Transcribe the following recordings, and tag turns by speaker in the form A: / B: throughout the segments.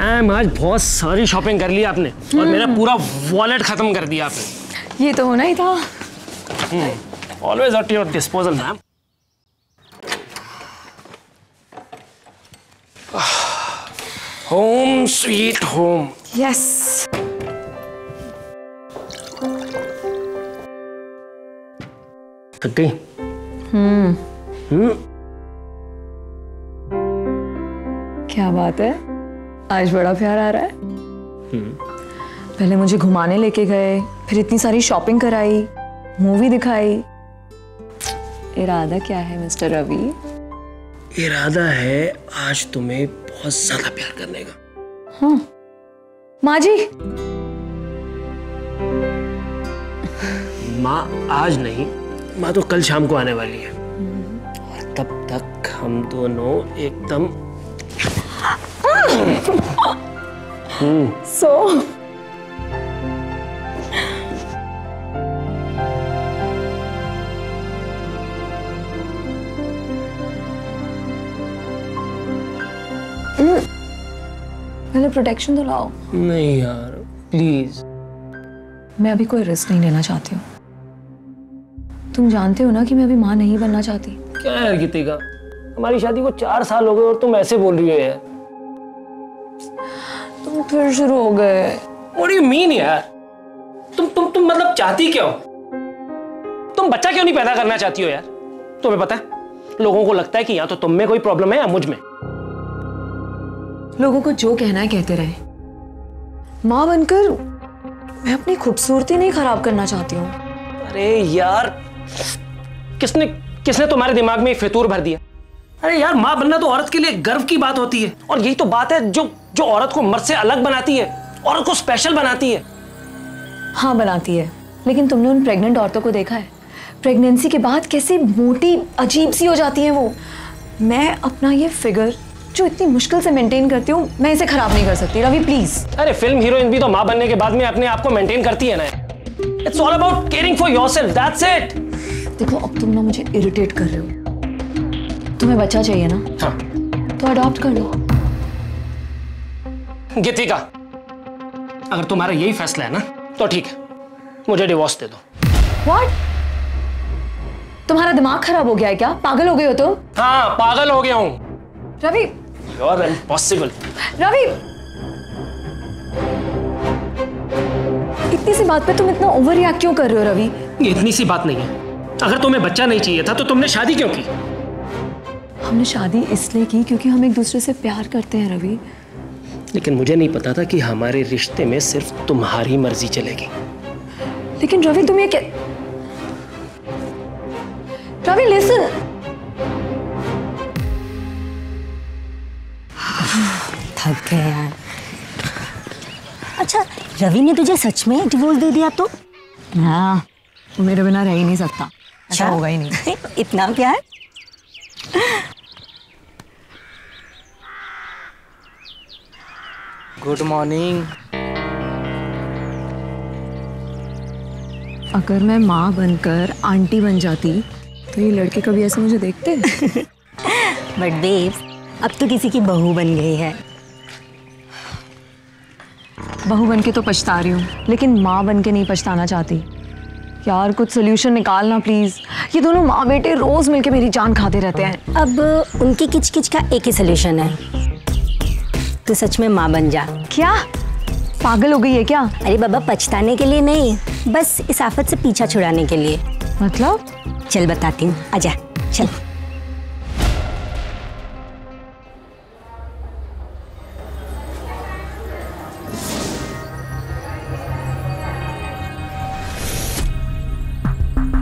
A: Ma'am आज बहुत सारी शॉपिंग कर ली आपने और मेरा पूरा वॉलेट खत्म कर दिया आपने।
B: ये तो होना ही था।
A: Always at your disposal ma'am. Home sweet home.
B: Yes.
A: थक गई?
B: क्या बात है, आज बड़ा प्यार आ रहा है। पहले मुझे घुमाने लेके गए, फिर इतनी सारी शॉपिंग कराई, मूवी दिखाई। इरादा क्या है मिस्टर रवि?
A: इरादा है आज तुम्हें बहुत ज्यादा प्यार करने का।
B: हाँ माँ जी।
A: माँ आज नहीं, माँ तो कल शाम को आने वाली है और तब तक हम दोनों एकदम
B: सो पहले प्रोटेक्शन तो लाओ।
A: नहीं यार प्लीज।
B: मैं अभी कोई रिस्क नहीं लेना चाहती हूँ। तुम जानते हो ना कि मैं अभी माँ नहीं बनना चाहती।
A: क्या यार गीतिका, हमारी शादी को 4 साल हो गए और तुम ऐसे बोल रही हो यार।
B: तुम फिर शुरू हो गए।
A: What do you mean यार? तुम मतलब चाहती क्या हो? तुम बच्चा क्यों नहीं पैदा करना चाहती हो यार? तुम्हें पता है लोगों को लगता है कि या तो तुम में कोई प्रॉब्लम है या मुझ में।
B: लोगों को जो कहना है कहते रहे। माँ बनकर मैं अपनी खूबसूरती नहीं खराब करना चाहती हूँ।
A: अरे यार किसने तुम्हारे दिमाग में फितूर भर दिया? अरे यार माँ बनना तो औरत के लिए गर्व की बात होती है और यही तो बात है जो औरत को मर्द से अलग बनाती है, औरत को स्पेशल बनाती है।
B: हाँ बनाती है, लेकिन तुमने उन प्रेग्नेंट औरतों को देखा है प्रेगनेंसी के बाद कैसे मोटी अजीब सी हो जाती हैं वो। मैं अपना ये फिगर जो इतनी मुश्किल से मेंटेन करती हूँ, मैं इसे खराब नहीं कर सकती। रवि प्लीज।
A: अरे फिल्म हीरोइन भी तो माँ बनने के बाद में अपने आप को मेंटेन करती है ना। It's all about caring for yourself, that's it.
B: देखो अब तुम ना मुझे इरिटेट कर रहे हो। तुम्हें बच्चा चाहिए ना?
A: हाँ
B: तो अडॉप्ट कर लो।
A: गीतिका, अगर तुम्हारा यही फैसला है ना तो ठीक है, मुझे डिवोर्स दे दो।
B: What? तुम्हारा दिमाग खराब हो गया है क्या? पागल हो गए हो तुम?
A: हाँ पागल हो गया हूँ।
B: रवि।
A: You're impossible।
B: रवि, इतनी सी बात पे तुम इतना ओवर रिएक्ट क्यों कर रहे हो रवि?
A: ये इतनी सी बात नहीं है। अगर तुम्हें बच्चा नहीं चाहिए था तो तुमने शादी क्यों की?
B: हमने शादी इसलिए की क्योंकि हम एक दूसरे से प्यार करते हैं रवि।
A: लेकिन मुझे नहीं पता था कि हमारे रिश्ते में सिर्फ तुम्हारी मर्जी चलेगी।
B: लेकिन रवि तुम ये क्या? रवि लिसन।
C: थक गए यार। अच्छा रवि ने तुझे सच में डिवोर्स दे दिया तो?
B: हाँ, वो मेरे बिना रह ही नहीं सकता। ऐसा होगा ही नहीं।
C: इतना प्यार।
D: Good morning.
B: अगर मैं माँ बनकर आंटी बन जाती तो ये लड़के कभी ऐसे मुझे देखते?
C: बट बेब अब तो किसी की बहू बन गई है।
B: बहू बन के तो पछता रही हूँ, लेकिन माँ बन के नहीं पछताना चाहती। यार कुछ सोल्यूशन निकालना प्लीज। ये दोनों माँ बेटे रोज मिलके मेरी जान खाते रहते हैं।
C: अब उनकी किच-किच का एक ही सोल्यूशन है, तू सच में माँ बन जा।
B: क्या पागल हो गई है क्या?
C: अरे बाबा पछताने के लिए नहीं, बस इस आफत से पीछा छुड़ाने के लिए।
B: मतलब?
C: चल बताती हूँ, आजा चल।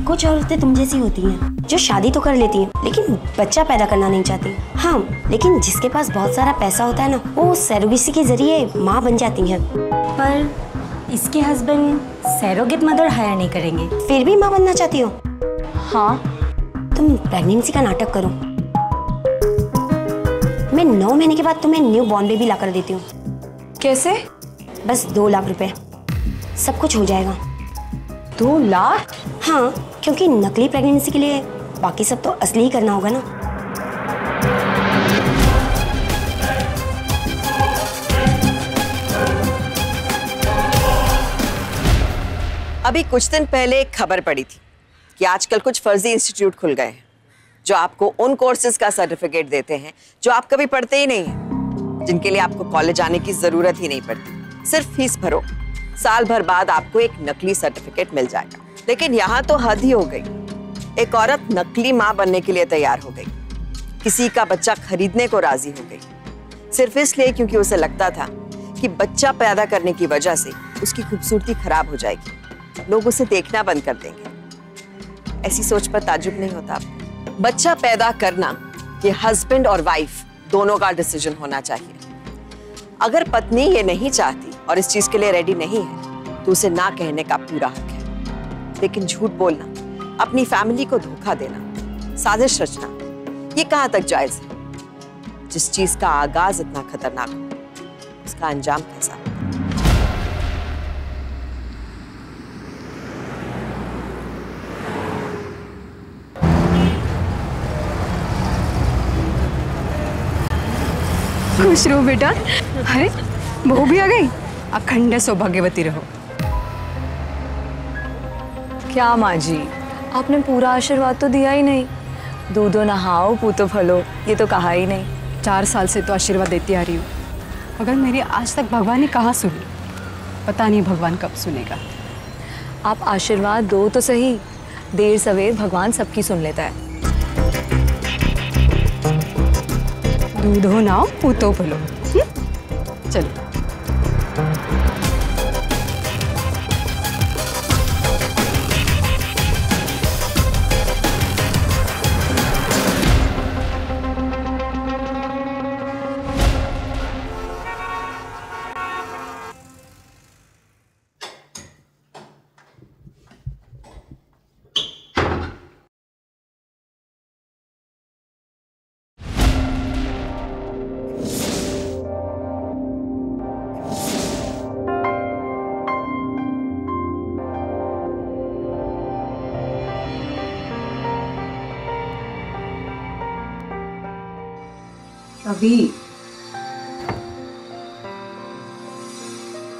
C: कुछ औरतें तुम जैसी होती हैं जो शादी तो कर लेती हैं लेकिन बच्चा पैदा करना नहीं चाहती। हाँ लेकिन जिसके पास बहुत सारा पैसा होता है ना, वो सैरोगेसी के जरिए माँ बन जाती हैं। पर इसके हस्बैंड सैरोगेट मदर हायर नहीं करेंगे, फिर भी माँ बनना चाहती हो? हाँ तुम प्रेगनेंसी का नाटक करो, मैं 9 महीने के बाद तुम्हें न्यू बॉर्न बेबी ला कर देती हूँ।
B: कैसे?
C: बस 2 लाख रुपए, सब कुछ हो जाएगा।
B: 2 लाख?
C: हाँ क्योंकि नकली प्रेगनेंसी के लिए बाकी सब तो असली ही करना होगा ना।
D: अभी कुछ दिन पहले एक खबर पड़ी थी कि आजकल कुछ फर्जी इंस्टीट्यूट खुल गए हैं जो आपको उन कोर्सेज का सर्टिफिकेट देते हैं जो आप कभी पढ़ते ही नहीं हैं, जिनके लिए आपको कॉलेज आने की जरूरत ही नहीं पड़ती। सिर्फ फीस भरो, साल भर बाद आपको एक नकली सर्टिफिकेट मिल जाएगा। लेकिन यहाँ तो हद ही हो गई। एक औरत नकली माँ बनने के लिए तैयार हो गई, किसी का बच्चा खरीदने को राजी हो गई, सिर्फ इसलिए क्योंकि उसे लगता था कि बच्चा पैदा करने की वजह से उसकी खूबसूरती खराब हो जाएगी, लोग उसे देखना बंद कर देंगे। ऐसी सोच पर ताज्जुब नहीं होता आपको। बच्चा पैदा करना ये हस्बैंड और वाइफ दोनों का डिसीजन होना चाहिए। अगर पत्नी ये नहीं चाहती और इस चीज के लिए रेडी नहीं है तो उसे ना कहने का पूरा हक है। लेकिन झूठ बोलना, अपनी फैमिली को धोखा देना, साजिश रचना, ये कहां तक जायज है? जिस चीज का आगाज इतना खतरनाक हो, उसका अंजाम कैसा हो?
E: खुश रहो बेटा। अरे बहू भी आ गई। अखंड सौभाग्यवती रहो।
B: क्या माँ जी, आपने पूरा आशीर्वाद तो दिया ही नहीं। दूधो नहाओ पूतो फलो, ये तो कहा ही नहीं।
E: 4 साल से तो आशीर्वाद देती आ रही हूँ, मगर मेरी आज तक भगवान ने कहाँ सुनी। पता नहीं भगवान कब सुनेगा।
B: आप आशीर्वाद दो तो सही, देर सवेर भगवान सबकी सुन लेता है।
E: दूधो नाओ पूतो फलो। चलो।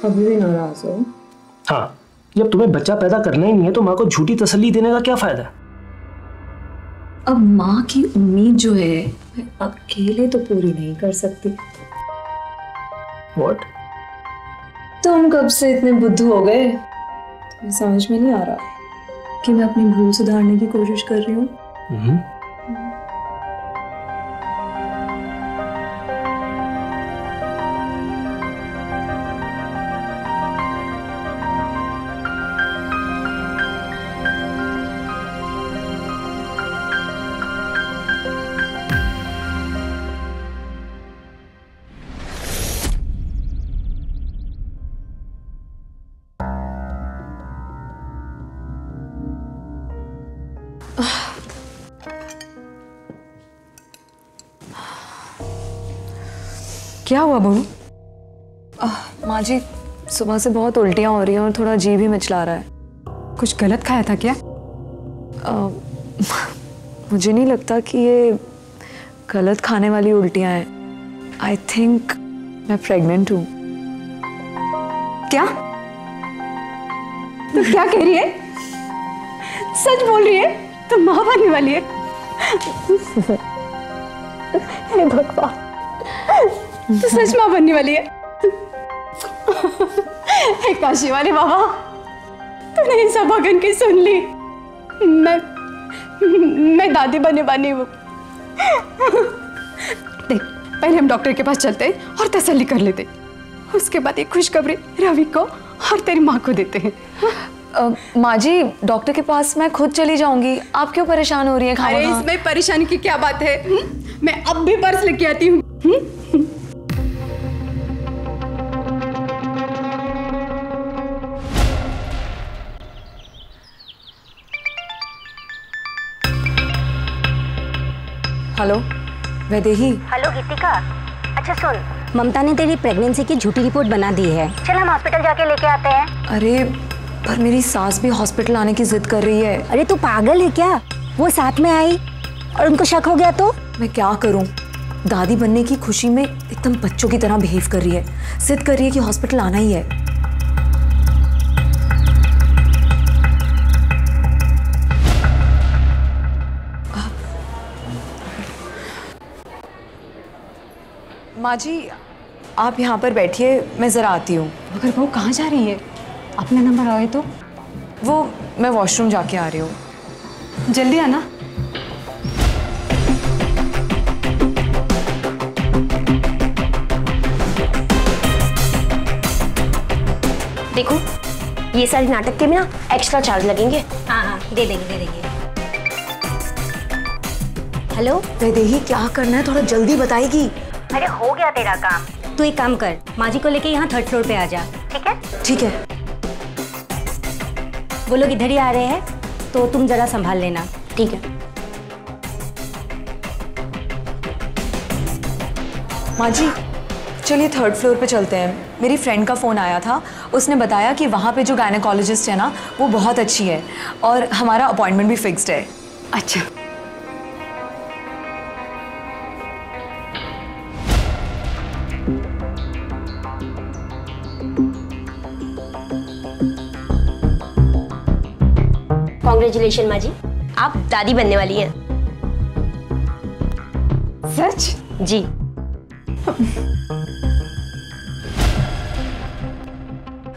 B: अभी भी नाराज हो?
A: हाँ, जब तुम्हें बच्चा पैदा करना ही नहीं है तो माँ को झूठी तसल्ली देने का क्या फायदा?
B: अब माँ की उम्मीद जो है मैं अकेले तो पूरी नहीं कर सकती।
A: What?
B: तुम कब से इतने बुद्धू हो गए? तुम्हें समझ में नहीं आ रहा कि मैं अपनी भूल सुधारने की कोशिश कर रही हूँ?
E: क्या हुआ बहू?
B: माँ जी, सुबह से बहुत उल्टियाँ हो रही हैं और थोड़ा जी भी मिचला रहा है।
E: कुछ गलत खाया था क्या?
B: मुझे नहीं लगता कि ये गलत खाने वाली उल्टियाँ हैं। आई थिंक मैं प्रेग्नेंट हूँ।
E: क्या? तू क्या कह रही है? सच बोल रही है? तो माँ बनने वाली है? हे भगवान, तो सच माँ बनने वाली है? हे काशी वाले बाबा, तूने इन सब भगन की सुन ली। मैं दादी बनने वाली हूँ। देख, पहले हम डॉक्टर के पास चलते हैं और तसल्ली कर लेते, उसके बाद एक खुशखबरी रवि को और तेरी माँ को देते हैं।
B: माँ जी, डॉक्टर के पास मैं खुद चली जाऊंगी, आप क्यों परेशान हो रही हैं?
E: अरे इसमें परेशानी की क्या बात है? मैं अब भी पर्स लेके आती हूँ।
B: हेलो वैदेही।
C: हेलो गीतिका, अच्छा सुन, ममता ने तेरी प्रेगनेंसी की झूठी रिपोर्ट बना दी है। चल हम हॉस्पिटल जाके लेके आते हैं।
B: अरे पर मेरी सास भी हॉस्पिटल आने की जिद कर रही है।
C: अरे तू पागल है क्या? वो साथ में आई और उनको शक हो गया तो?
B: मैं क्या करूं? दादी बनने की खुशी में एकदम बच्चों की तरह बिहेव कर रही है, जिद कर रही है कि हॉस्पिटल आना ही है। माँ जी आप यहाँ पर बैठिए, मैं ज़रा आती हूँ।
E: मगर वो कहाँ जा रही है? अपना नंबर आए तो
B: वो मैं वॉशरूम जाके आ रही हूँ।
E: जल्दी आना।
C: देखो ये सारे नाटक के में ना एक्स्ट्रा चार्ज लगेंगे।
F: हाँ हाँ दे देंगे।
C: हेलो
B: वैदेही क्या करना है, थोड़ा जल्दी बताएगी।
F: अरे हो गया तेरा काम।
C: तू एक काम कर,
F: माँ जी को लेके यहाँ 3rd फ्लोर पे आ जा, ठीक है?
B: ठीक है।
F: वो लोग इधर ही आ रहे हैं तो तुम जरा संभाल लेना।
C: ठीक है।
B: माँ जी चलिए 3rd फ्लोर पे चलते हैं। मेरी फ्रेंड का फ़ोन आया था, उसने बताया कि वहाँ पे जो गायनेकोलॉजिस्ट है ना वो बहुत अच्छी है और हमारा अपॉइंटमेंट भी फिक्स्ड है।
E: अच्छा
C: कॉन्ग्रेचुलेशन माँ जी, आप दादी बनने वाली हैं।
E: सच?
C: जी।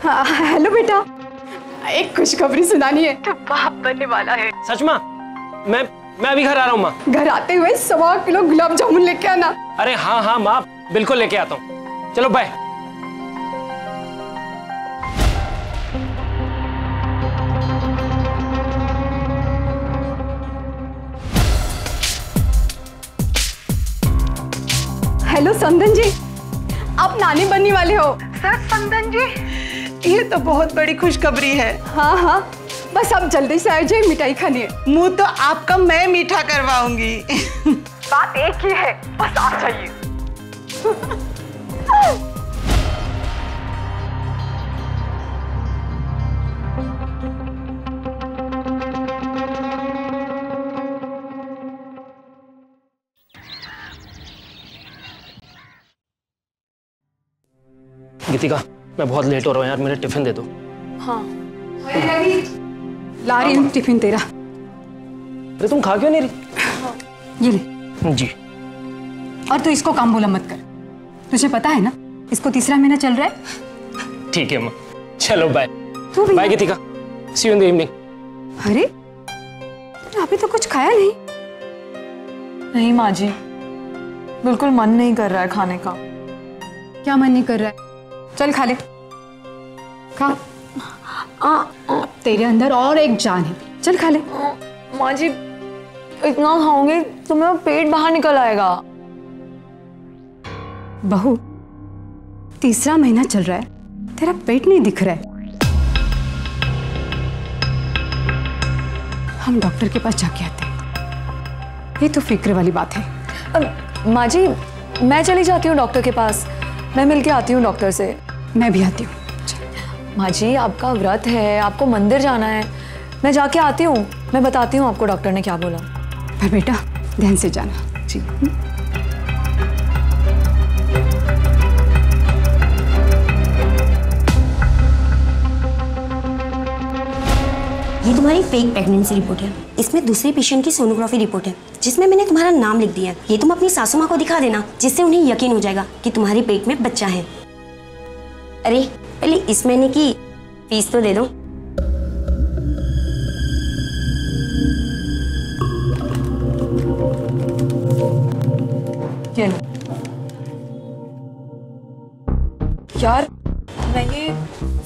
E: हाँ, हेलो बेटा, एक खुशखबरी सुनानी है। तो बाप बनने वाला है।
A: सच माँ? मैं अभी घर आ रहा हूँ माँ।
E: घर आते हुए 1.25 किलो गुलाब जामुन लेके आना।
A: अरे हाँ हाँ माँ, बिल्कुल लेके आता हूँ। चलो बाय।
E: हेलो संदन जी, आप नानी बनने वाले हो। सर संदन जी,
G: ये तो बहुत बड़ी खुशखबरी है।
E: हाँ हाँ, बस आप जल्दी से आ जाइए, मिठाई खानी है।
G: मुंह तो आपका मैं मीठा करवाऊंगी।
E: बात एक ही है, बस आ जाइए।
A: गीतिका मैं बहुत लेट हो रहा हूँ यार, मेरे टिफिन दे दो।
B: हाँ
E: ला रही हूँ टिफिन तेरा।
A: अरे तुम खा क्यों नहीं रही?
E: ये ले।
A: जी।
E: और तू इसको काम बोला मत कर, तुझे पता है ना इसको 3रा महीना चल रहा है।
A: ठीक है माँ, चलो बाय।
E: तू भी
A: bye Geetika, see you in the evening.
E: अरे अभी तो कुछ खाया नहीं।
B: नहीं माँ जी, बिल्कुल मन नहीं कर रहा है खाने का।
E: क्या मन नहीं कर रहा है? चल खा ले, खा। अब तेरे अंदर और एक जान है, चल खा ले।
B: माँ जी इतना खाऊंगी तो मेरा पेट बाहर निकल आएगा।
E: बहू 3रा महीना चल रहा है, तेरा पेट नहीं दिख रहा है। हम डॉक्टर के पास जाके आते हैं, ये तो फिक्र वाली बात है।
B: माँ जी मैं चली जाती हूँ डॉक्टर के पास, मैं मिलके आती हूँ डॉक्टर से।
E: मैं भी आती हूँ।
B: माँ जी आपका व्रत है, आपको मंदिर जाना है, मैं जाके आती हूँ, मैं बताती हूँ आपको डॉक्टर ने क्या बोला।
E: पर बेटा ध्यान से जाना।
B: जी।
C: ये तुम्हारी फेक प्रेगनेंसी रिपोर्ट है। इसमें दूसरे पेशेंट की सोनोग्राफी रिपोर्ट है जिसमें मैंने तुम्हारा नाम लिख दिया है। ये तुम अपनी सासू माँ को दिखा देना, जिससे उन्हें यकीन हो जाएगा कि तुम्हारे पेट में बच्चा है। अरे पहले इस महीने की फीस तो दे दो।
B: ये लो। यार मैं ये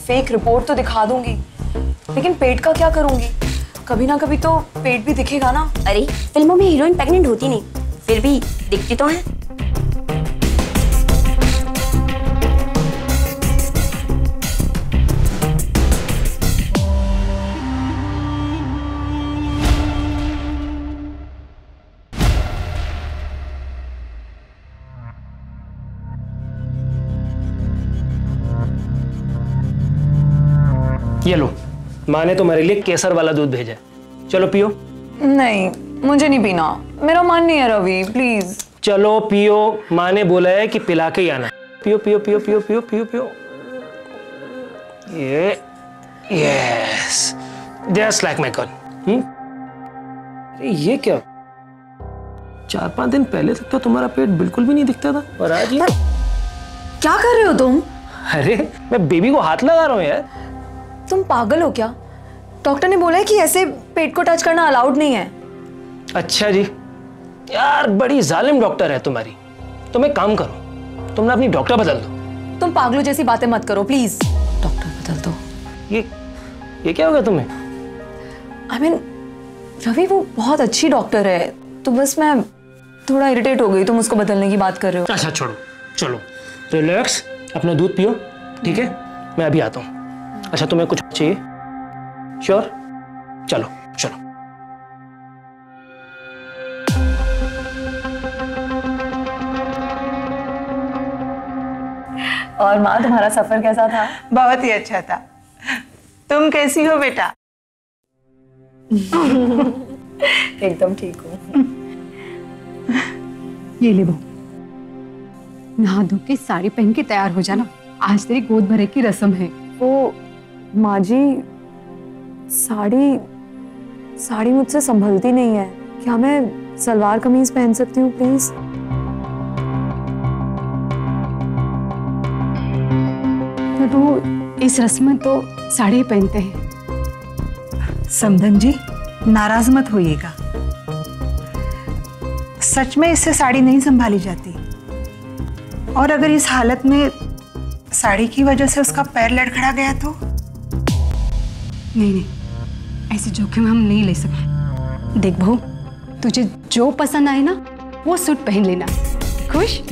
B: फेक रिपोर्ट तो दिखा दूंगी, लेकिन पेट का क्या करूंगी? कभी ना कभी तो पेट भी दिखेगा ना।
C: अरे फिल्मों में हीरोइन प्रेग्नेंट होती नहीं, फिर भी दिखती तो है।
A: ये लो, माँ ने तुम्हारे लिए केसर वाला दूध भेजा है, चलो पियो।
B: नहीं मुझे नहीं पीना, मेरा मन नहीं है रवि, प्लीज।
A: चलो पियो, माँ ने बोला है कि पिला के ही आना। पियो पियो पियो पियो पियो पियो पियो। Yes, just like my girl. अरे ये क्या, 4-5 दिन पहले तक तो तुम्हारा पेट बिल्कुल भी नहीं दिखता था और आज ये
B: क्या कर रहे हो तुम?
A: अरे मैं बेबी को हाथ लगा रहा हूँ यार।
B: तुम पागल हो क्या? डॉक्टर ने बोला है कि ऐसे पेट को टच करना अलाउड नहीं है।
A: अच्छा जी, यार बड़ी जालिम डॉक्टर है तुम्हारी। तुम एक काम करो, तुम ना अपनी डॉक्टर बदल दो।
B: तुम पागलों जैसी बातें मत करो प्लीज। डॉक्टर बदल दो।
A: ये क्या हो गया तुम्हें?
B: I mean, रवि वो बहुत अच्छी डॉक्टर है, तो बस मैं थोड़ा इरिटेट हो गई। तुम उसको बदलने की बात कर रहे हो।
A: अच्छा छोड़ो, चलो रिलैक्स, अपना दूध पियो, ठीक है? मैं अभी आता हूँ। अच्छा तुम्हें कुछ चाहिए? श्योर? चलो चलो।
B: और माँ, तुम्हारा सफर कैसा था?
G: बहुत ही अच्छा था। तुम कैसी हो बेटा?
B: एकदम ठीक हूँ।
E: ये ले बहू, नहा धो के साड़ी पहन के तैयार हो जाना, आज तेरी गोद भरे की रस्म है।
B: वो माँ जी, साड़ी मुझसे संभलती नहीं है। क्या मैं सलवार कमीज पहन सकती हूँ प्लीज?
E: पर वो इस रस्म में तो साड़ी पहनते हैं।
G: समधन जी, नाराज मत होइएगा। सच में इससे साड़ी नहीं संभाली जाती, और अगर इस हालत में साड़ी की वजह से उसका पैर लड़खड़ा गया तो?
E: नहीं, ऐसे जोखिम हम नहीं ले सकते। देख बहू, तुझे जो पसंद आए ना वो सूट पहन लेना। खुश?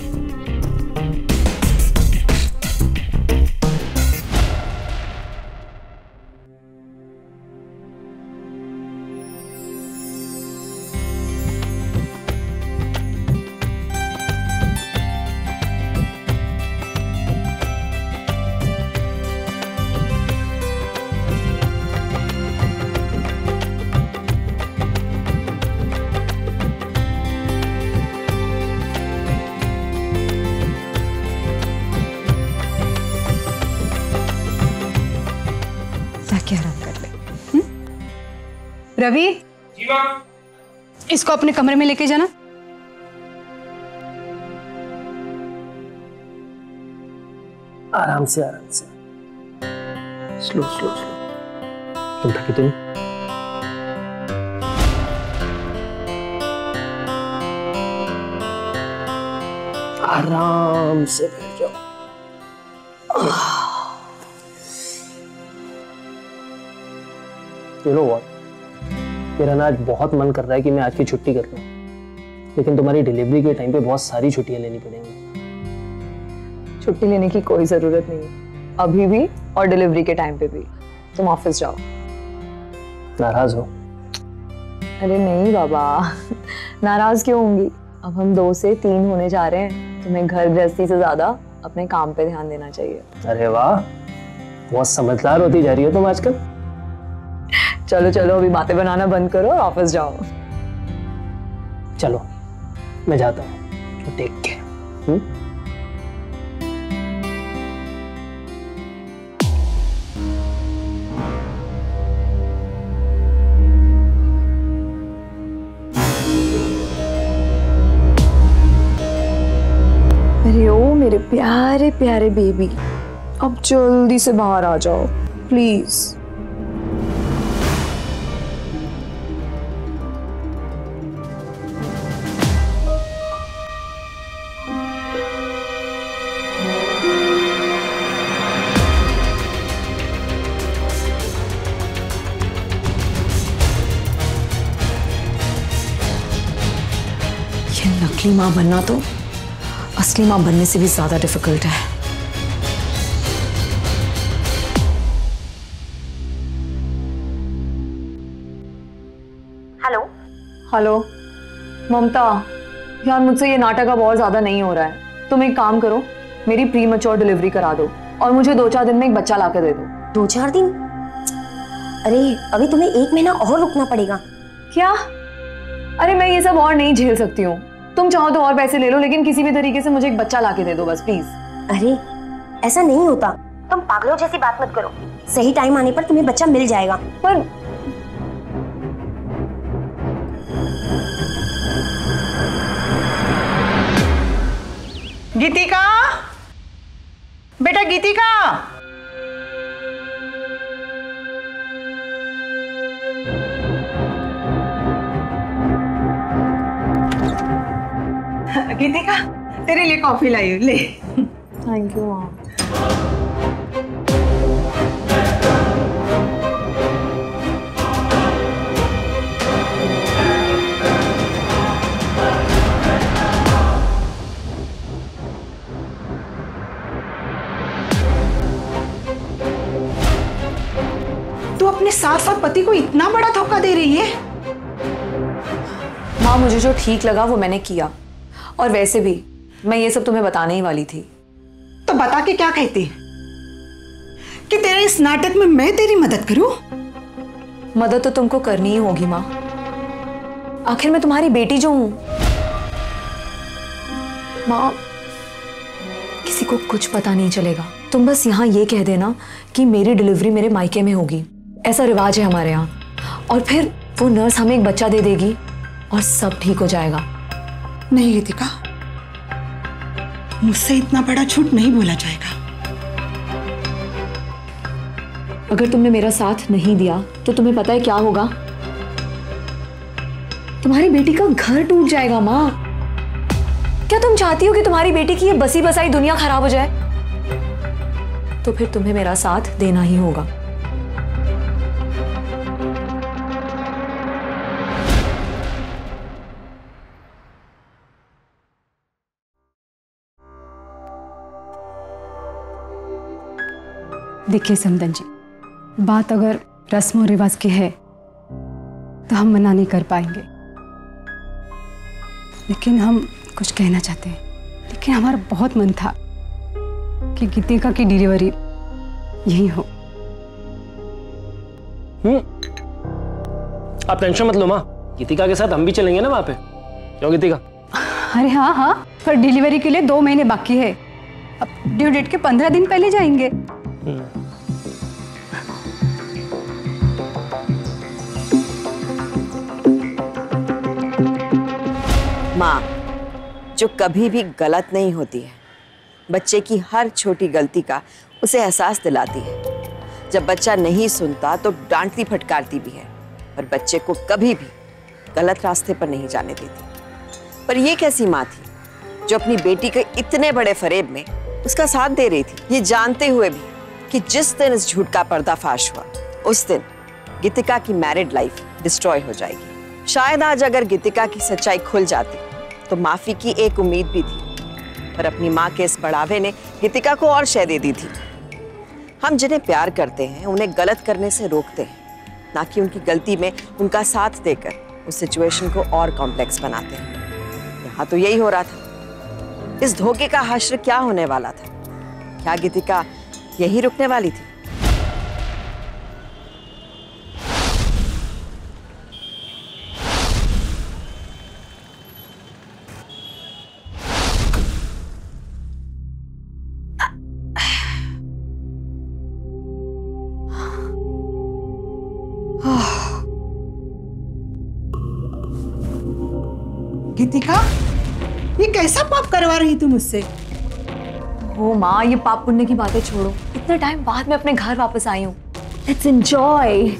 E: आराम कर ले। रवि, जी मैम, इसको अपने कमरे में लेके जाना।
A: आराम से स्लो स्लो स्लो। तुम थकी तो नहीं? आराम से बैठ जाओ। You know what? मेरा ना आज बहुत मन कर रहा है कि मैं आज की छुट्टी कर लूं, लेकिन तुम्हारी डिलीवरी के टाइम पे बहुत सारी छुट्टियां लेनी पड़ेंगी।
B: छुट्टी लेने की कोई जरूरत नहीं है, अभी भी और डिलीवरी के टाइम पे भी। तुम ऑफिस जाओ।
A: नाराज हो?
B: अरे नहीं बाबा, नाराज क्यों होंगी? अब हम 2 से 3 होने जा रहे हैं। तुम्हें घर गृहस्थी से ज्यादा अपने काम पे ध्यान देना चाहिए।
A: अरे वाह, बहुत समझदार होती जा रही हो तुम आजकल।
B: चलो चलो, अभी बातें बनाना बंद करो और ऑफिस जाओ।
A: चलो मैं जाता हूँ। Take care.
B: अरे ओ मेरे प्यारे प्यारे बेबी, अब जल्दी से बाहर आ जाओ प्लीज। ये नकली माँ बनना तो असली माँ बनने से भी ज्यादा डिफिकल्ट है।
F: हेलो
B: हेलो ममता, यार मुझसे ये नाटक अब और ज्यादा नहीं हो रहा है। तुम एक काम करो, मेरी प्री मैच्योर डिलीवरी करा दो और मुझे 2-4 दिन में एक बच्चा लाके दे दो।
C: 2-4 दिन? अरे अभी तुम्हें 1 महीना और रुकना पड़ेगा।
B: क्या? अरे मैं ये सब और नहीं झेल सकती हूँ। तुम चाहो तो और पैसे ले लो, लेकिन किसी भी तरीके से मुझे एक बच्चा लाके दे दो बस प्लीज।
C: अरे ऐसा नहीं होता, तुम पागलों जैसी बात मत करो। सही टाइम आने पर तुम्हें बच्चा मिल जाएगा।
B: पर
G: गीतिका, बेटा गीतिका, गीतिका तेरे लिए कॉफी लाई हूँ, ले।
B: थैंक यू माँ।
G: तू अपने सास और पति को इतना बड़ा धोखा दे रही है?
B: माँ मुझे जो ठीक लगा वो मैंने किया, और वैसे भी मैं ये सब तुम्हें बताने ही वाली थी।
G: तो बता के क्या कहती कि तेरे इस नाटक में मैं तेरी मदद करूं?
B: मदद तो तुमको करनी ही होगी माँ, आखिर मैं तुम्हारी बेटी जो हूं। माँ किसी को कुछ पता नहीं चलेगा, तुम बस यहाँ ये कह देना कि मेरी डिलीवरी मेरे मायके में होगी, ऐसा रिवाज है हमारे यहाँ, और फिर वो नर्स हमें एक बच्चा दे देगी और सब ठीक हो जाएगा।
G: नहीं गीतिका, मुझसे इतना बड़ा झूठ नहीं बोला जाएगा।
B: अगर तुमने मेरा साथ नहीं दिया तो तुम्हें पता है क्या होगा? तुम्हारी बेटी का घर टूट जाएगा माँ। क्या तुम चाहती हो कि तुम्हारी बेटी की ये बसी बसाई दुनिया खराब हो जाए? तो फिर तुम्हें मेरा साथ देना ही होगा।
E: देखिए समदन जी, बात अगर रस्म और रिवाज की है तो हम मना नहीं कर पाएंगे, लेकिन हम कुछ कहना चाहते हैं। लेकिन हमारा बहुत मन था कि गीतिका की डिलीवरी यही हो।
A: आप टेंशन मत लो माँ, गीतिका के साथ हम भी चलेंगे ना वहां पे। क्यों गीतिका?
E: अरे हाँ हाँ, पर डिलीवरी के लिए 2 महीने बाकी है। अब ड्यू डेट के 15 दिन पहले जाएंगे।
D: माँ जो कभी भी गलत नहीं होती है, बच्चे की हर छोटी गलती का उसे एहसास दिलाती है। जब बच्चा नहीं सुनता तो डांटती फटकारती भी है, पर बच्चे को कभी भी गलत रास्ते पर नहीं जाने देती। पर ये कैसी माँ थी जो अपनी बेटी के इतने बड़े फरेब में उसका साथ दे रही थी, ये जानते हुए भी कि जिस दिन इस झूठ का पर्दाफाश हुआ उस दिन गीतिका की मैरिड लाइफ डिस्ट्रॉय हो जाएगी। शायद आज अगर गीतिका की सच्चाई खुल जाती तो माफी की एक उम्मीद भी थी, पर अपनी माँ के इस बढ़ावे ने गीतिका को और शय दे दी थी। हम जिन्हें प्यार करते हैं उन्हें गलत करने से रोकते हैं, ना कि उनकी गलती में उनका साथ देकर उस सिचुएशन को और कॉम्प्लेक्स बनाते हैं। यहाँ तो यही हो रहा था। इस धोखे का हश्र क्या होने वाला था? क्या गीतिका यही रुकने वाली थी?
G: गीतिका, ये कैसा पाप करवा रही तू मुझसे?
B: हो माँ, ये पाप पुण्य की बातें छोड़ो, इतने टाइम बाद मैं अपने घर वापस आई हूँ। Let's enjoy.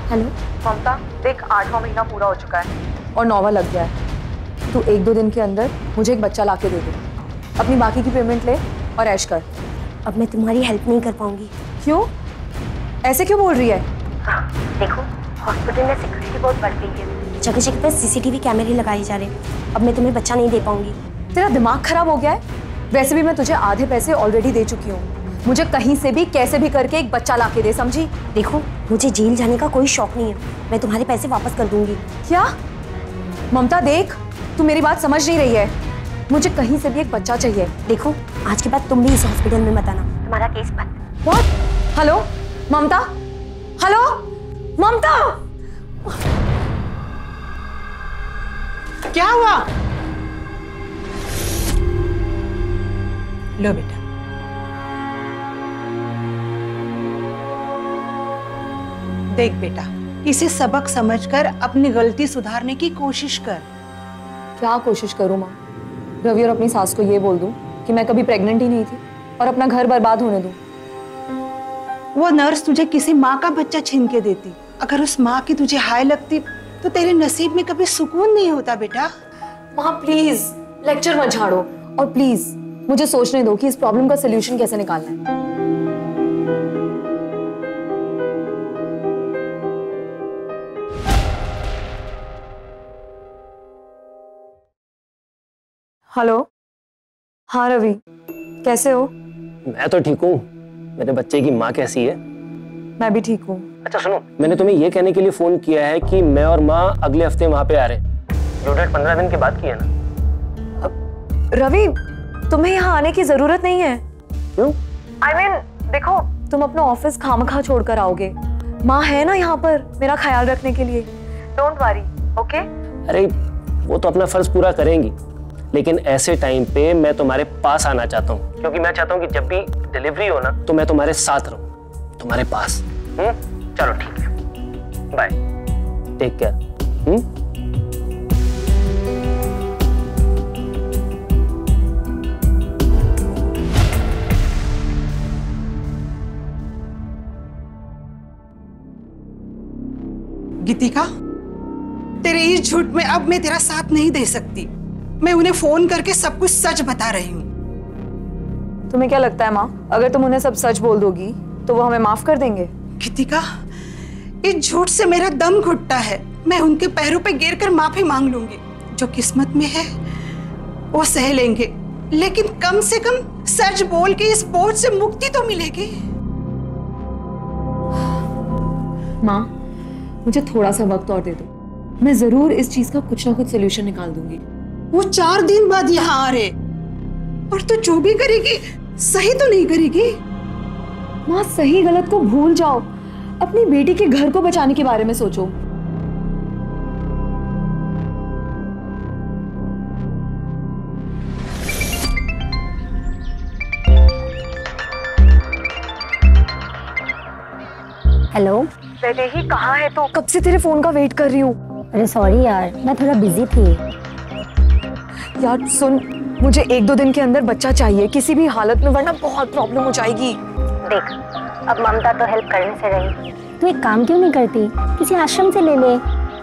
C: हेलो
B: ममता, देख 8वां महीना पूरा हो चुका है और 9वां लग गया है। तू 1-2 दिन के अंदर मुझे एक बच्चा लाके दे दे। अपनी बाकी की पेमेंट ले और ऐश कर।
C: अब मैं तुम्हारी हेल्प नहीं कर पाऊंगी।
B: क्यों? ऐसे क्यों बोल रही है?
C: देखो, हॉस्पिटल में सिक्योरिटी बहुत बढ़ गई है, जगह जगह पर सीसीटीवी कैमरे लगाए जा रहे हैं। अब मैं तुम्हें बच्चा नहीं दे पाऊंगी।
B: तेरा दिमाग खराब हो गया है? वैसे भी मैं तुझे आधे पैसे ऑलरेडी दे चुकी हूँ। मुझे कहीं से भी कैसे भी करके एक बच्चा लाके दे, समझी?
C: देखो, मुझे जेल जाने का कोई शौक नहीं है, मैं तुम्हारे पैसे वापस कर दूंगी।
B: क्या? ममता देख, तू मेरी बात समझ नहीं रही है। मुझे कहीं से भी एक बच्चा चाहिए।
C: देखो, आज के बाद तुम भी इस हॉस्पिटल में मत आना, तुम्हारा केस बंद।
B: What? हेलो ममता, हेलो ममता।
G: क्या हुआ? लो बेटा, देख बेटा, इसे सबक समझकर अपनी गलती सुधारने की कोशिश कर।
B: क्या कोशिश करूं माँ? रवि और अपनी सास को ये बोल दूं कि मैं कभी प्रेग्नेंट ही नहीं थी और अपना घर बर्बाद होने दूं?
G: वो नर्स तुझे किसी माँ का बच्चा छीन के देती। अगर उस माँ की तुझे हाय लगती तो तेरे नसीब में कभी सुकून नहीं होता बेटा।
B: माँ प्लीज लेक्चर मत झाड़ो और प्लीज मुझे सोचने दो कि इस प्रॉब्लम का सलूशन कैसे निकालना है। हेलो, हाँ रवि, कैसे हो?
A: मैं तो ठीक हूँ। मेरे बच्चे की माँ कैसी है?
B: मैं भी ठीक हूँ।
A: अच्छा सुनो, मैंने तुम्हें ये कहने के लिए फोन किया है कि मैं और माँ अगले हफ्ते वहां पे आ रहे हैं। ड्यू डेट 15 दिन के बाद की है ना।
B: रवि, तुम्हें यहाँ आने की जरूरत नहीं है।
A: क्यों?
B: I mean, देखो, तुम अपना ऑफिस खामखा छोड़कर आओगे। माँ है ना यहाँ पर मेरा ख्याल रखने के लिए। Don't worry, okay? अरे
A: वो तो अपना फर्ज पूरा करेंगी, लेकिन ऐसे टाइम पे मैं तुम्हारे पास आना चाहता हूँ, क्योंकि मैं चाहता हूँ कि जब भी डिलीवरी हो ना तो मैं तुम्हारे साथ रहूँ, तुम्हारे पास। चलो ठीक है, बाय, टेक केयर।
G: गीतिका, तेरे इस झूठ में अब मैं तेरा साथ नहीं दे सकती। मैं उन्हें फोन करके सब कुछ सच बता रही हूँ।
B: तुम्हें क्या लगता है माँ, अगर तुम उन्हें सब सच बोल दोगी तो वो हमें माफ कर देंगे?
G: गीतिका, इस झूठ से मेरा दम घुटता है। मैं उनके पैरों पे गिरकर माफी मांग लूंगी। जो किस्मत में है वो सह लेंगे, लेकिन कम से कम सच बोल के इस बोझ से मुक्ति तो मिलेगी।
B: माँ, मुझे थोड़ा सा वक्त और दे दो, मैं जरूर इस चीज का कुछ ना कुछ सोल्यूशन निकाल दूंगी।
G: वो 4 दिन बाद यहाँ आ रहे, और तू जो भी करेगी सही तो नहीं करेगी।
B: माँ, सही गलत को भूल जाओ, अपनी बेटी के घर को बचाने के बारे में सोचो।
F: हेलो,
B: वैदेही कहाँ है तो? कब से तेरे फोन का वेट कर रही हूँ।
F: अरे सॉरी यार, मैं थोड़ा बिजी थी।
B: यार सुन, मुझे 1-2 दिन के अंदर बच्चा चाहिए किसी भी हालत में, वरना बहुत प्रॉब्लम हो जाएगी।
F: देख, अब ममता तो हेल्प करने से रही, तू एक काम क्यों नहीं करती, किसी आश्रम से ले ले।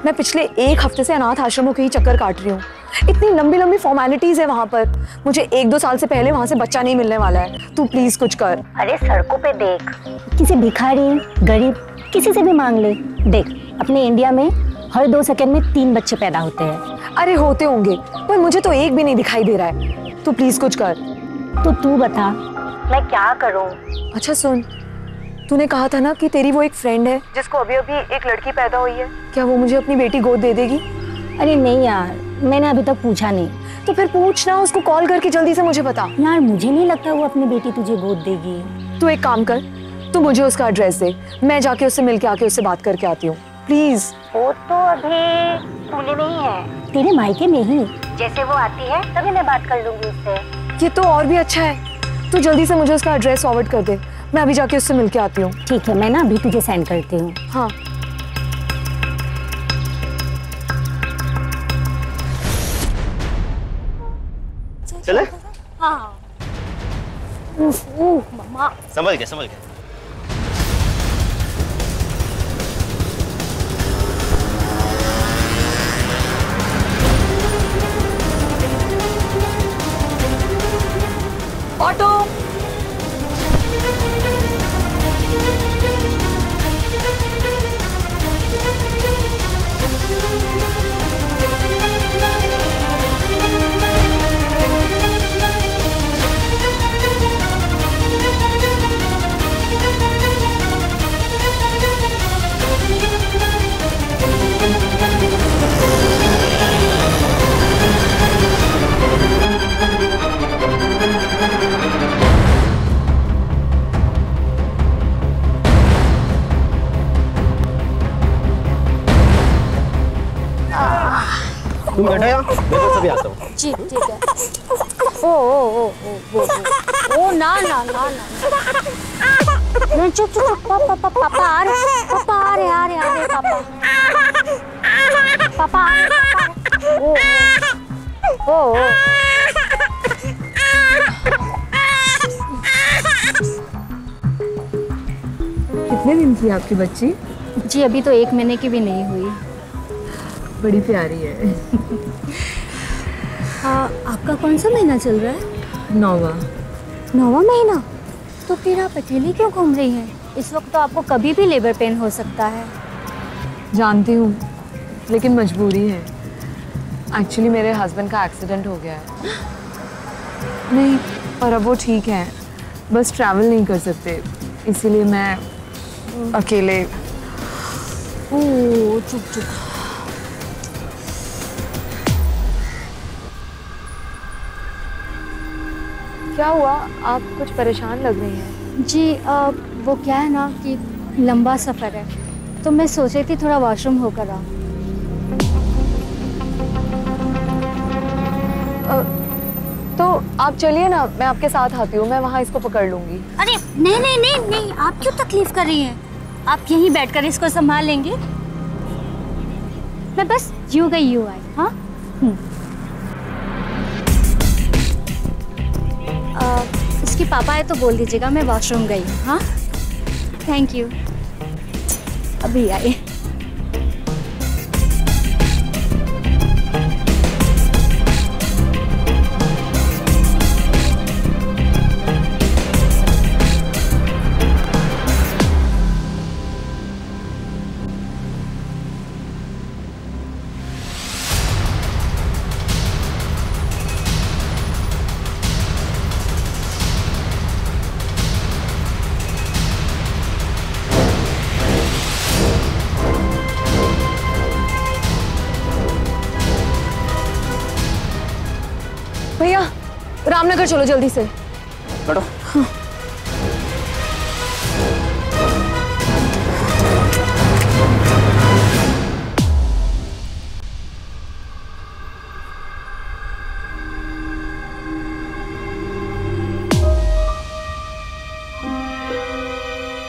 B: मैं पिछले 1 हफ्ते से अनाथ आश्रमों के ही चक्कर काट रही हूँ। इतनी लंबी लंबी फॉर्मेलिटीज है वहाँ पर। मुझे 1-2 साल से पहले वहाँ से बच्चा नहीं मिलने वाला है। तू प्लीज कुछ कर।
F: अरे सड़कों पे देख, किसी भिखारी, गरीब, किसी से भी मांग ले। देख, अपने इंडिया में हर 2 सेकंड में 3 बच्चे पैदा होते हैं।
B: अरे होते होंगे, पर मुझे तो एक भी नहीं दिखाई दे रहा है। तू प्लीज कुछ कर।
F: तो तू बता, मैं क्या करूं?
B: अच्छा सुन, तूने कहा था ना कि तेरी वो एक फ्रेंड है जिसको अभी अभी एक लड़की पैदा हुई है, क्या वो मुझे अपनी बेटी गोद दे देगी?
F: अरे नहीं यार, मैंने अभी तक पूछा नहीं।
B: तो फिर पूछना, उसको कॉल करके जल्दी से मुझे बता।
F: यार मुझे नहीं लगता वो अपनी बेटी तुझे गोद देगी।
B: तू एक काम कर, तू मुझे उसका एड्रेस दे, मैं जाके उससे मिलके आके उससे बात करके आती हूँ प्लीज।
F: वो तो अभी पुणे में ही है, तेरे मायके में ही। जैसे वो आती है तभी मैं बात कर लूंगी उससे।
B: ये तो और भी अच्छा है, तू जल्दी से मुझे उसका एड्रेस फॉरवर्ड कर दे, मैं अभी जाके उससे मिलके आती हूँ।
F: ठीक है, मैं ना अभी तुझे सेंड करती हूँ।
B: हाँ।
H: चले?
F: हाँ। मम्मा।
H: संभल के, संभल के।
B: ऑटो।
H: तुम बैठो यहाँ, मैं तो सभी आता हूँ।
F: जी ठीक है। ओ ओ ना ना ना ना नहीं, चुप चुप, पापा आ रहे, पापा आ रहे पापा, पापा आ रहे, ओ
B: कितने दिन की आपकी बच्ची?
F: जी अभी तो 1 महीने की भी नहीं हुई।
B: बड़ी प्यारी है।
F: आपका कौन सा महीना चल रहा है? 9वां महीना? तो फिर आप अकेली क्यों घूम रही हैं? इस वक्त तो आपको कभी भी लेबर पेन हो सकता है।
B: जानती हूँ, लेकिन मजबूरी है। एक्चुअली मेरे हस्बैंड का एक्सीडेंट हो गया है। नहीं, पर अब वो ठीक है, बस ट्रैवल नहीं कर सकते, इसीलिए मैं अकेले।
F: ओह चुप चुप।
B: क्या हुआ? आप कुछ परेशान लग रही हैं।
F: जी वो क्या है ना कि लंबा सफ़र है, तो मैं सोच रही थी थोड़ा वॉशरूम होकर आऊँ।
B: तो आप चलिए ना, मैं आपके साथ आती हूँ, मैं वहाँ इसको पकड़ लूँगी।
F: अरे नहीं नहीं नहीं नहीं, आप क्यों तकलीफ कर रही हैं? आप यहीं बैठकर इसको संभाल लेंगे। मैं बस यूँ गई यूँ आई। हाँ इसके पापा है तो बोल दीजिएगा मैं वॉशरूम गई हूँ। हाँ थैंक यू, अभी आए।
B: भैया रामनगर चलो जल्दी से।
A: बैठो।
B: हाँ।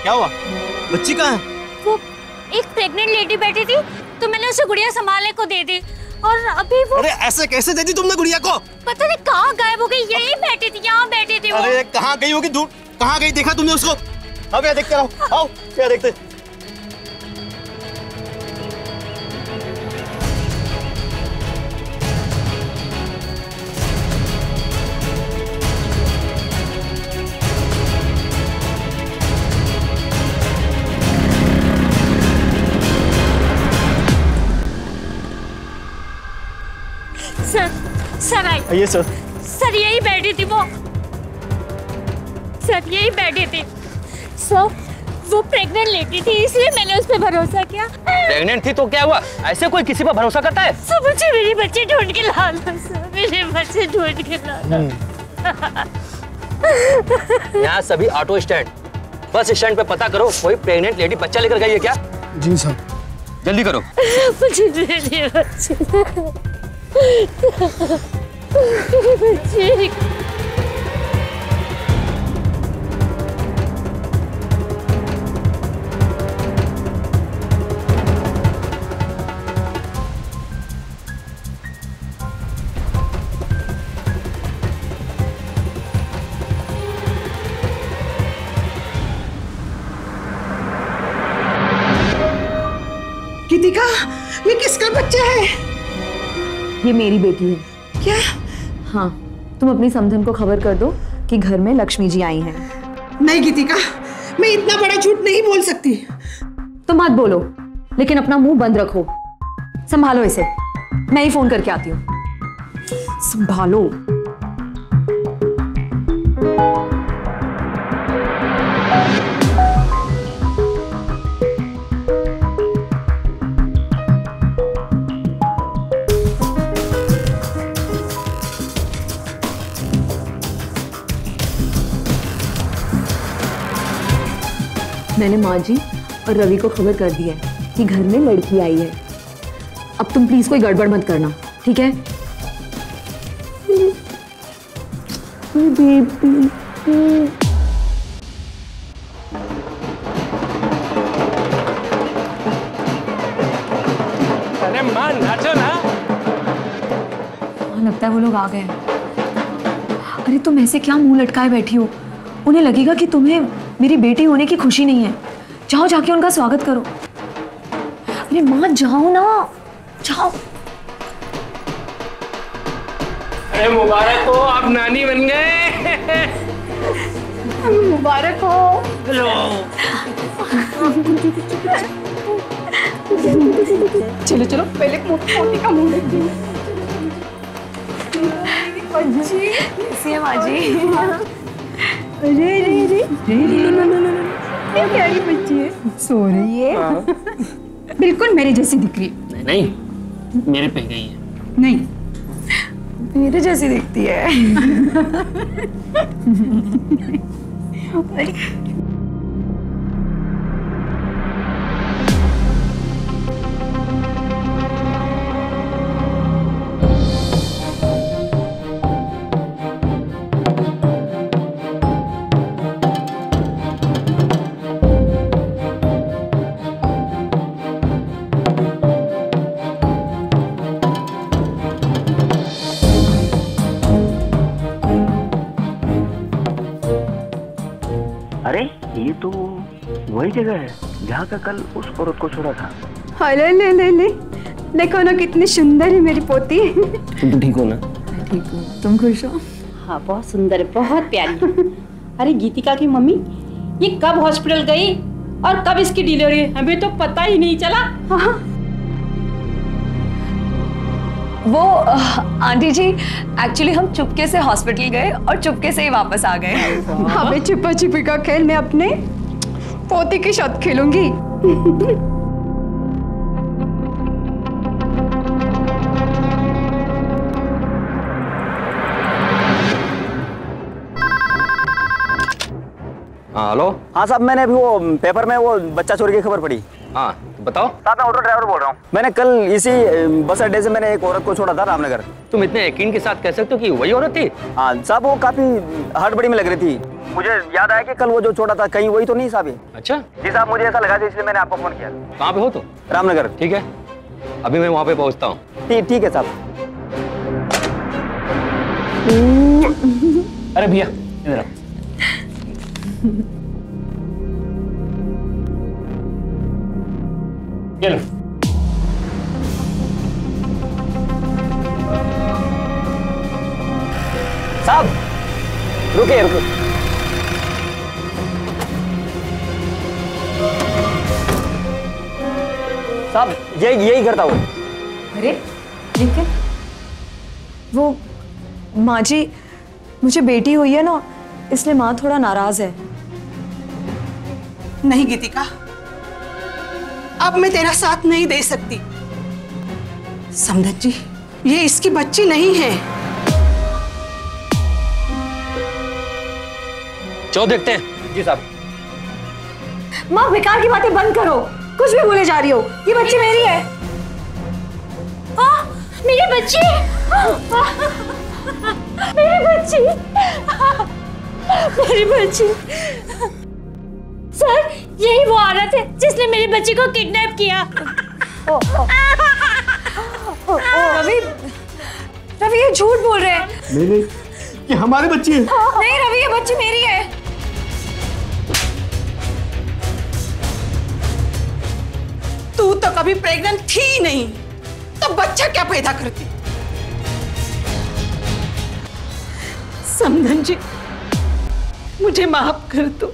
H: क्या हुआ? बच्ची कहाँ है?
F: वो एक प्रेग्नेंट लेडी बैठी थी तो मैंने उसे गुड़िया संभालने को दे दी, और अभी वो।
H: अरे ऐसे कैसे दे दी तुमने गुड़िया को?
F: पता नहीं कहाँ गायब हो गई। यहीं बैठी थी, यहाँ बैठी थी वो।
H: अरे कहाँ गई होगी? दूर कहाँ गई? देखा तुमने उसको? अब क्या देखते रहो, आओ क्या देखते।
F: Sir I.
H: आइए सर।
F: सर यही बैठी थी वो, सर यही बैठी थी। सर वो प्रेग्नेंट लेडी थी, इसलिए मैंने उस पर भरोसा किया।
A: प्रेग्नेंट थी तो क्या हुआ? ऐसे कोई किसी पर भरोसा करता है?
F: सर मुझे मेरी बच्ची ढूंढ के ला दो सर, मेरे बच्चे ढूंढ के ला दो।
A: यहाँ सभी ऑटो स्टैंड, बस स्टैंड पे पता करो, कोई प्रेग्नेंट लेडी बच्चा लेकर गई है क्या?
H: जी सर।
A: जल्दी करो।
F: मुझे मेरे बच्चे, बच्चे।
G: गीतिका, ये किसका बच्चा है?
B: ये मेरी बेटी है।
G: क्या?
B: हाँ, तुम अपनी समधन को खबर कर दो कि घर में लक्ष्मी जी आई हैं।
G: नहीं गीतिका, मैं इतना बड़ा झूठ नहीं बोल सकती।
B: तुम मत बोलो, लेकिन अपना मुंह बंद रखो। संभालो इसे, मैं ही फोन करके आती हूँ। संभालो। मैंने माँ जी और रवि को खबर कर दी है कि घर में लड़की आई है। अब तुम प्लीज कोई गड़बड़ मत करना। ठीक है?
A: अरे मां नाचो ना।
B: लगता है वो लोग आ गए। अरे तुम ऐसे क्या मुंह लटकाए बैठी हो? उन्हें लगेगा कि तुम्हें मेरी बेटी होने की खुशी नहीं है। जाओ जाके उनका स्वागत करो। अरे माँ जाओ ना, जाओ।
A: अरे मुबारक हो, आप नानी बन गए।
E: मुबारक हो।
A: हेलो।
E: चलो चलो पहले मोटी का मुंह देखिए।
B: कैसी है माँ जी?
E: अरे ये प्यारी बच्ची है, सो रही है। बिल्कुल मेरी जैसी दिख रही है।
A: नहीं, मेरे पे गई है।
E: नहीं,
B: मेरे जैसी दिखती है।
I: अरे ये तो वही जगह है जहाँ का कल उस औरत को छोड़ा था।
E: अरे ले देखो ना कितनी सुंदर है मेरी पोती।
A: तुम तो ठीक हो ना?
B: मैं ठीक हूँ, तुम खुश हो?
F: हाँ बहुत सुंदर है, बहुत प्यारी। अरे गीतिका की मम्मी ये कब हॉस्पिटल गई और कब इसकी डिलीवरी? हमें तो पता ही नहीं चला।
E: हाँ।
B: वो आंटी जी एक्चुअली हम चुपके से हॉस्पिटल गए और चुपके से ही वापस आ गए।
E: अबे छुपा छुपी का खेल मैं अपने पोती के साथ खेलूंगी।
J: हाँ हेलो।
I: हाँ साहब, मैंने अभी वो पेपर में वो बच्चा चोरी की खबर पढ़ी।
J: हाँ तो बताओ।
I: साहब मैं ऑटो ड्राइवर बोल रहा हूँ। मैंने कल इसी बस अड्डे से मैंने एक औरत को छोड़ा था रामनगर।
J: तुम इतने यकीन के साथ कह सकते हो कि वही औरत थी?
I: हाँ साहब, वो काफी हड़बड़ी में लग रही थी। मुझे याद आया कि कल वो जो छोड़ा था कहीं वही तो नहीं साहब?
J: अच्छा
I: जी साहब, मुझे ऐसा लगा इसलिए मैंने आपको फोन किया।
J: कहाँ पे हो तुम?
I: रामनगर।
J: ठीक है, अभी मैं वहाँ पे पहुँचता हूँ।
I: ठीक है साहब।
A: अरे भैया इधर आओ। चलो।
I: साहब रुके। साहब यही करता हूँ।
B: अरे ठीक है। वो माँ जी, मुझे बेटी हुई है ना, इसलिए माँ थोड़ा नाराज है।
G: नहीं गीतिका, अब मैं तेरा साथ नहीं दे सकती। समधन जी, ये इसकी बच्ची नहीं है।
J: चलो देखते हैं।
I: जी साहब।
B: माँ बेकार की बातें बंद करो, कुछ भी बोले जा रही हो। ये बच्ची मेरी है।
F: मेरी बच्ची, मेरी बच्ची, मेरी बच्ची। सर यही वो औरत है जिसने मेरी बच्ची को किडनैप किया।
B: रवि, रवि ये झूठ बोल रहे हैं।
H: नहीं, ये हमारी बच्ची है।
B: नहीं रवि, ये बच्ची मेरी है।
G: तू तो कभी प्रेग्नेंट थी नहीं, तो बच्चा क्या पैदा करती? समधन जी, मुझे माफ कर दो।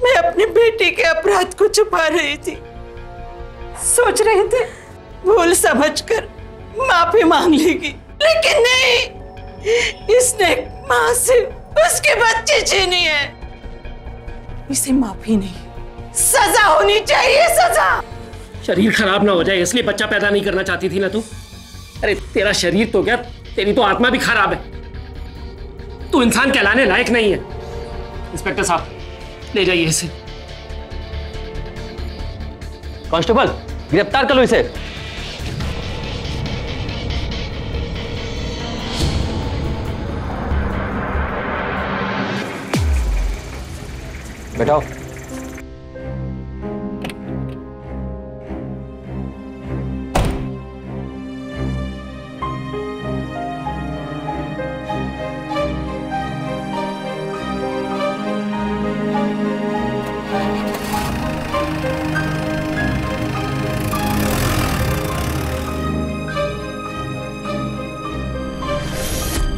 G: मैं अपनी बेटी के अपराध को छुपा रही थी। सोच रहे थे भूल समझकर माफी मांग लेगी, लेकिन नहीं, इसने मां से उसके बच्चे छीनी है। इसे माफी नहीं, सजा होनी चाहिए, सजा।
A: शरीर खराब ना हो जाए इसलिए बच्चा पैदा नहीं करना चाहती थी ना तू? अरे तेरा शरीर तो क्या, तेरी तो आत्मा भी खराब है। तू इंसान कहलाने लायक नहीं है। इंस्पेक्टर साहब ले जाइए इसे।
J: कांस्टेबल गिरफ्तार कर लो इसे। बैठाओ।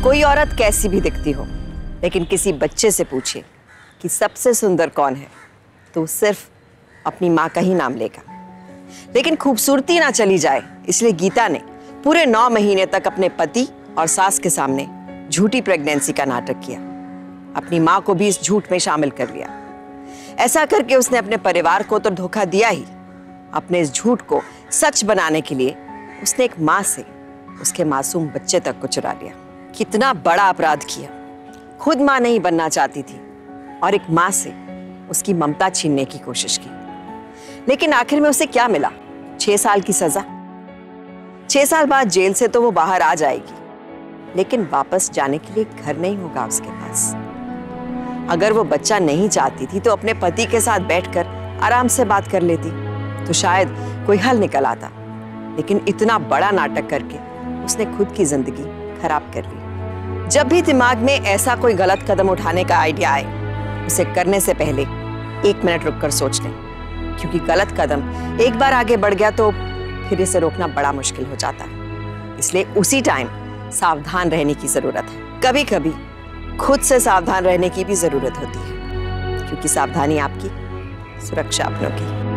D: कोई औरत कैसी भी दिखती हो, लेकिन किसी बच्चे से पूछिए कि सबसे सुंदर कौन है, तो सिर्फ अपनी माँ का ही नाम लेगा। लेकिन खूबसूरती ना चली जाए, इसलिए गीता ने पूरे 9 महीने तक अपने पति और सास के सामने झूठी प्रेगनेंसी का नाटक किया। अपनी माँ को भी इस झूठ में शामिल कर लिया। ऐसा करके उसने अपने परिवार को तो धोखा दिया ही, अपने इस झूठ को सच बनाने के लिए उसने एक माँ से उसके मासूम बच्चे तक को चुरा लिया। कितना बड़ा अपराध किया। खुद माँ नहीं बनना चाहती थी और एक माँ से उसकी ममता छीनने की कोशिश की। लेकिन आखिर में उसे क्या मिला? 6 साल की सजा। 6 साल बाद जेल से तो वो बाहर आ जाएगी, लेकिन वापस जाने के लिए घर नहीं होगा उसके पास। अगर वो बच्चा नहीं चाहती थी तो अपने पति के साथ बैठकर आराम से बात कर लेती, तो शायद कोई हल निकल आता। लेकिन इतना बड़ा नाटक करके उसने खुद की जिंदगी खराब कर ली। जब भी दिमाग में ऐसा कोई गलत कदम उठाने का आइडिया आए, उसे करने से पहले 1 मिनट रुककर सोच लें, क्योंकि गलत कदम एक बार आगे बढ़ गया तो फिर इसे रोकना बड़ा मुश्किल हो जाता है। इसलिए उसी टाइम सावधान रहने की जरूरत है। कभी कभी खुद से सावधान रहने की भी जरूरत होती है, क्योंकि सावधानी आपकी, सुरक्षा अपनों की।